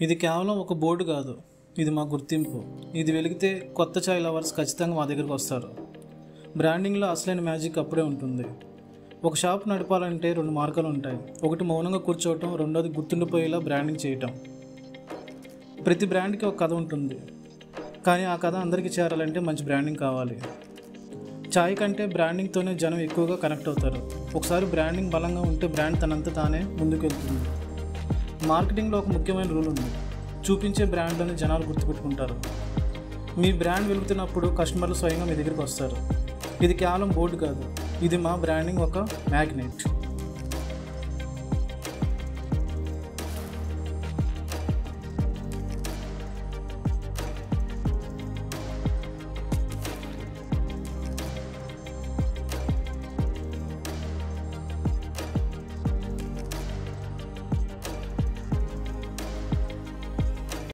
ఇది కేవలం ఒక బోర్డు కాదు, ఇది మా గుర్తింపు. ఇది వెలిగితే కొత్త చాయ్ లవర్స్ ఖచ్చితంగా మా దగ్గరికి వస్తారు. బ్రాండింగ్లో అసలైన మ్యాజిక్ అప్పుడే ఉంటుంది. ఒక షాప్ నడపాలంటే 2 మార్గాలు ఉంటాయి. ఒకటి మౌనంగా కూర్చోవటం, రెండోది గుర్తుండిపోయేలా బ్రాండింగ్ చేయటం. ప్రతి బ్రాండ్కి ఒక కథ ఉంటుంది, కానీ ఆ కథ అందరికీ చేరాలంటే మంచి బ్రాండింగ్ కావాలి. చాయ్ కంటే బ్రాండింగ్తోనే జనం ఎక్కువగా కనెక్ట్ అవుతారు. ఒకసారి బ్రాండింగ్ బలంగా ఉంటే బ్రాండ్ తనంత తానే ముందుకు వెళ్తుంది. మార్కెటింగ్లో ఒక ముఖ్యమైన రూల్ ఉంది, చూపించే బ్రాండ్లోనే జనాలు గుర్తుపెట్టుకుంటారు. మీ బ్రాండ్ వెలుగుతున్నప్పుడు కస్టమర్లు స్వయంగా మీ దగ్గరికి వస్తారు. ఇది కేవలం బోర్డు కాదు, ఇది మా బ్రాండింగ్ ఒక మ్యాగ్నెట్.